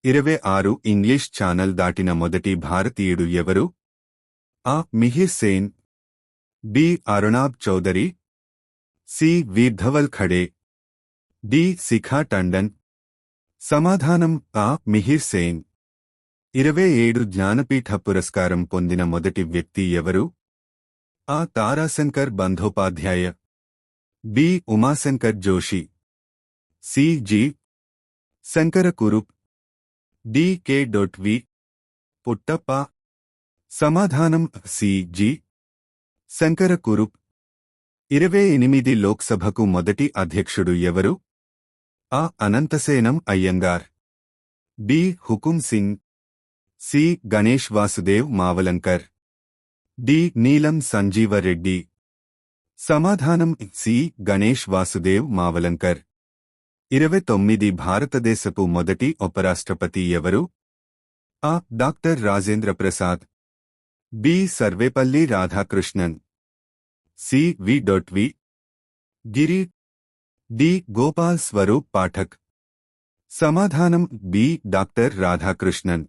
26 English channel దాటిన మొదటి భారతీయుడు ఎవరు? ఆ. Mihir Sen, B. Arunab Choudhury, C. Virdhawal Khade, D. Shikha Tandon. సమాధానం ఆ. మిహిర్ సేన్. 27 జ్ఞానపీఠ పురస్కారం పొందిన మొదటి వ్యక్తి ఎవరు? ఆ. Tarashankar Bandopadhyay, B. Umashankar Joshi, C. G. Sankara Kurup, D. K. V. Puttappa. సమాధానం సి. జి. శంకర కురుప్. 28 లోక్సభకు మొదటి అధ్యక్షుడు ఎవరు? ఆ. అనంతసేనం అయ్యంగార్, బి. హుకుం సింగ్, సి. గణేష్ వాసుదేవ్ మావలంకర్, డి. నీలం సంజీవ రెడ్డి. సమాధానం సి. గణేష్ వాసుదేవ్ మావలంకర్. 29 భారతదేశపు మొదటి ఉపరాష్ట్రపతి ఎవరు? ఆ. Doctor Rajendra Prasad, B. Sarvepalli Radhakrishnan, C. V. Giri, D. Gopal Swarup Pathak. సమాధానం బి. డాక్టర్ రాధాకృష్ణన్.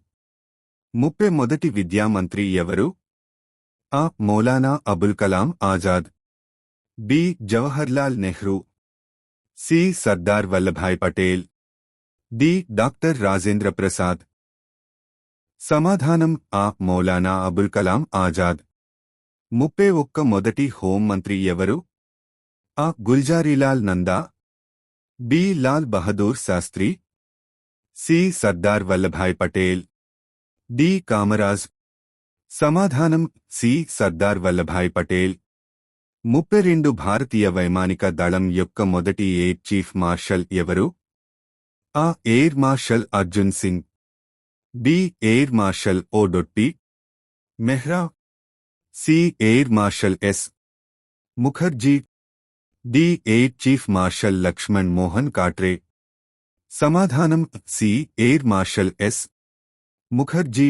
30 మొదటి విద్యామంత్రి ఎవరు? ఆ. Maulana Abul Kalam Azad, B. Jawaharlal Nehru, C. Sardar Vallabhbhai Patel, D. Doctor Rajendra Prasad. సమాధానం ఆ. మౌలానా అబుల్ కలాం ఆజాద్. 31 మొదటి హోంమంత్రి ఎవరు? A. Gulzarilal Nanda, B. Lal Bahadur Shastri, C. Sardar Vallabhbhai Patel, D. Kamaraj. సమాధానం సి. సర్దార్ వల్లభాయ్ పటేల్. 32 భారతీయ వైమానిక దళం యొక్క మొదటి ఎయిర్ చీఫ్ మార్షల్ ఎవరు? A. Air marshal Arjun Singh, B. Air marshal O. Mehra, C. Air marshal S. Mukherjee, D. Air chief marshal Lakshman Mohan Katre. సమాధానం C. Air marshal S. Mukherjee.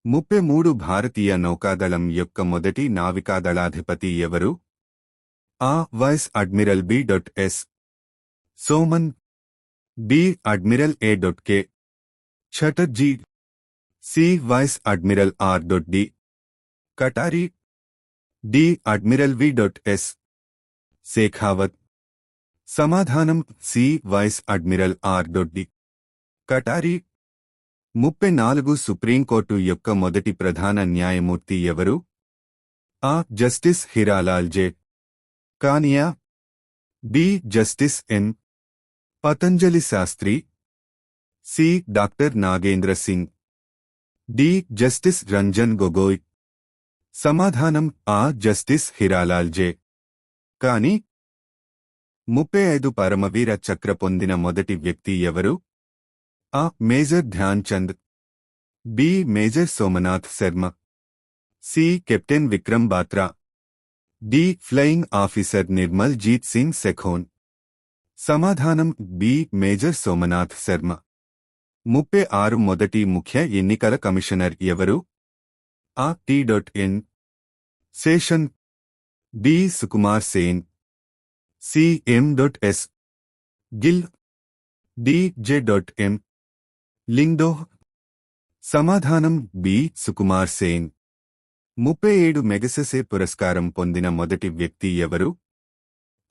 33 భారతీయ నౌకాదళం యొక్క మొదటి నావికాదళాధిపతి ఎవరు? A. Vice admiral B. Yes. Soman, B. Admiral A. K. Chatterjee, C. Vice admiral R. D. Katari, D. Admiral V. S. Shekhawat. సమాధానం C. Vice admiral R. D. Katari. 34 supreme court యొక్క మొదటి ప్రధాన న్యాయమూర్తి ఎవరు? A. Justice Hiralal J. Kania, B. Justice N. Patanjali Sastri, C. Doctor Nagendra Singh, D. Justice Ranjan Gogoi. సమాధానం A. Justice Hiralal J. Kania. 35 Paramvir Chakra పొందిన మొదటి వ్యక్తి ఎవరు? A. Major Dhyan Chand, B. Major Somnath Sharma, C. Captain Vikram Batra, D. Flying officer Nirmal Jeet Singh Sekhon. సమాధానం బి. మేజర్ సోమనాథ్ శర్మ. 36 మొదటి ముఖ్య ఎన్నికల కమిషనర్ ఎవరు? A. T N. Seshan, B. Sukumar Sen, C. M S. Gill, D. J M. Lyngdoh. సమాధానం బి. సుకుమార్ సేన్. 37 మెగసెసే పురస్కారం పొందిన మొదటి వ్యక్తి ఎవరు?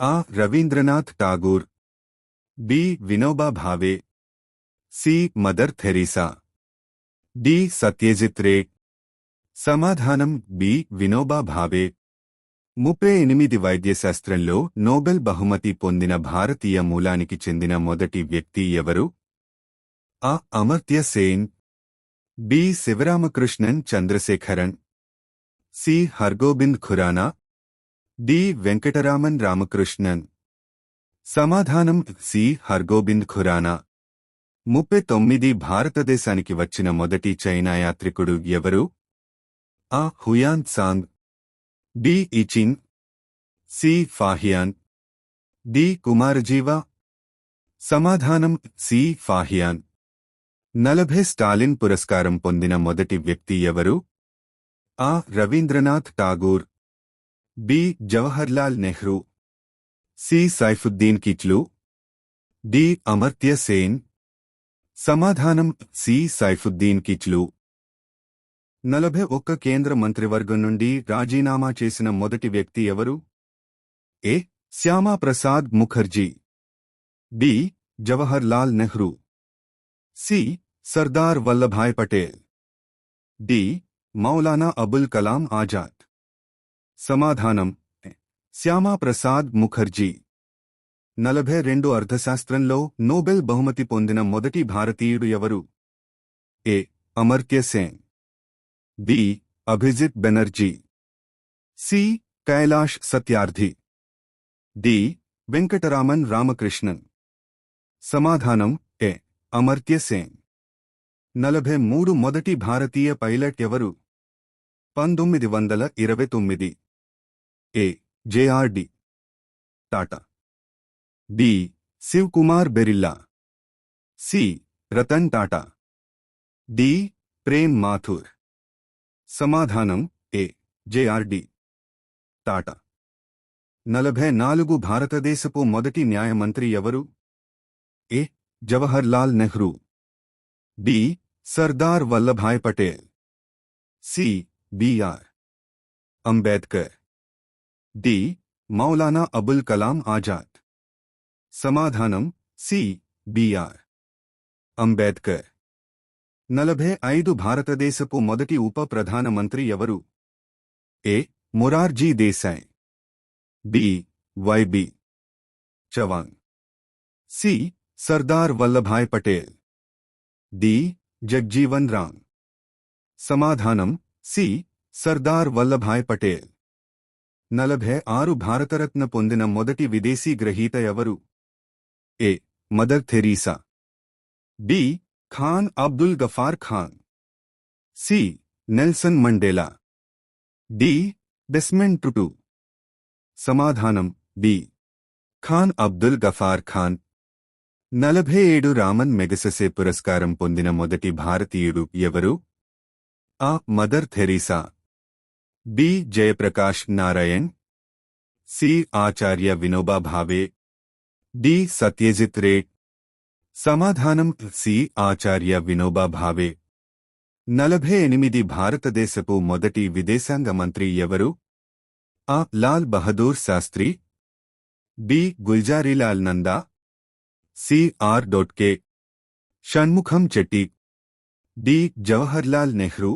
A. Rabindranath Tagore, B. Vinoba Bhave, C. Mother Teresa, D. Satyajit Ray. సమాధానం బి. వినోబా భావే. 38 వైద్యశాస్త్రంలో నోబెల్ బహుమతి పొందిన భారతీయ మూలానికి చెందిన మొదటి వ్యక్తి ఎవరు? A. Amartya Sen, B. Sivaramakrishnan Chandrasekharan, C. Hargobind Khorana, D. Venkataraman Ramakrishnan. సమాధానం సి. హర్గోబింద్ ఖురానా. 39 భారతదేశానికి వచ్చిన మొదటి చైనా యాత్రికుడు ఎవరు? A. Hiuen Tsang, B. I Ching, C. Fahien, D. Kumarajiva. సమాధానం సి. ఫాహియాన్. 40 స్టాలిన్ పురస్కారం పొందిన మొదటి వ్యక్తి ఎవరు? A. Rabindranath Tagore, B. Jawaharlal Nehru, C. Saifuddin Kitchlew, D. Amartya Sen. సమాధానం సి సైఫుద్దీన్ కిచ్లు. 41 కేంద్ర మంత్రివర్గం నుండి రాజీనామా చేసిన మొదటి వ్యక్తి ఎవరు? A. Syama Prasad Mukherjee, B. Jawahar Lal Nehru, C. Sardar Vallabhbhai Patel, D. Maulana Abul Kalam Azad. సమాధానం శ్యామా ప్రసాద్ ముఖర్జీ. 42 అర్థశాస్త్రంలో నోబెల్ బహుమతి పొందిన మొదటి భారతీయుడు ఎవరు? A. Amartya Sen, B. Abhijit Banerjee, C. Kailash Satyarthi, D. Venkataraman Ramakrishnan. సమాధానం ఏ. అమర్త్య సేన్. 43 మొదటి భారతీయ పైలట్ ఎవరు? 1929. A. JRD Tata, B. Shiv Kumar Birla, C. Ratan Tata, D. Prem Mathur. సమాధానం ఏ. జేఆర్డి టాటా. 44 భారతదేశపు మొదటి న్యాయమంత్రి ఎవరు? A. Jawahar Lal Nehru, B. Sardar Vallabhbhai Patel, C. BR Ambedkar, D. Maulana Abul Kalam Azad. సమాధానం సి. బిఆర్ అంబేద్కర్. 45 భారతదేశపు మొదటి ఉప ప్రధానమంత్రి ఎవరు? A. Morarji Desai, B. YB Chavan, C. Sardar Vallabhbhai Patel, D. Jagjivan Ram. సమాధానం సి. సర్దార్ వల్లభాయ్ పటేల్. 46 భారతరత్న పొందిన మొదటి విదేశీ గ్రహీత ఎవరు? A. Mother Teresa, B. Khan Abdul Ghaffar Khan, C. Nelson Mandela, D. Desmond Tutu. సమాధానం B. Khan Abdul Ghaffar Khan. 47 Ramon Magsaysay పురస్కారం పొందిన మొదటి భారతీయుడు ఎవరు? A. Mother Teresa, B. Jayaprakash Narayan, C. Acharya Vinoba Bhave, D. Satyajit Ray. సమాధానం సి. ఆచార్య వినోబా భావే. 48 భారతదేశపు మొదటి విదేశాంగ మంత్రి ఎవరు? A. Lal Bahadur Shastri, B. Gulzarilal Nanda, C. R. K. Shanmukham Chetty, D. Jawaharlal Nehru.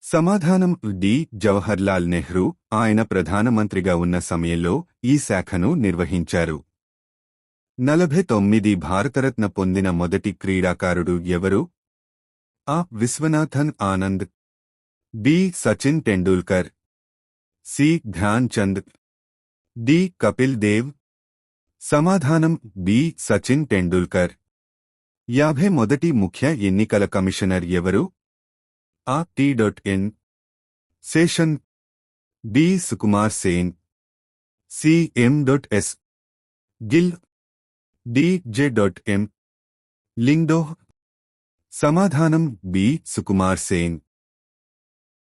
సమాధానం డి. జవహర్లాల్ నెహ్రూ. ఆయన ప్రధానమంత్రిగా ఉన్న సమయంలో ఈ శాఖను నిర్వహించారు. 49 భారతరత్న పొందిన మొదటి క్రీడాకారుడు ఎవరు? A. Viswanathan Anand, B. Sachin Tendulkar, C. Dhyan Chand, D. Kapil Dev. సమాధానం బి. సచిన్ టెండూల్కర్. 50 మొదటి ముఖ్య ఎన్నికల కమిషనర్ ఎవరు? A. T N. Seshan, B. Sukumar Sen, C. M S. Gill, D. J M. Lyngdoh. సమాధానం బి. సుకుమార్ సేన్.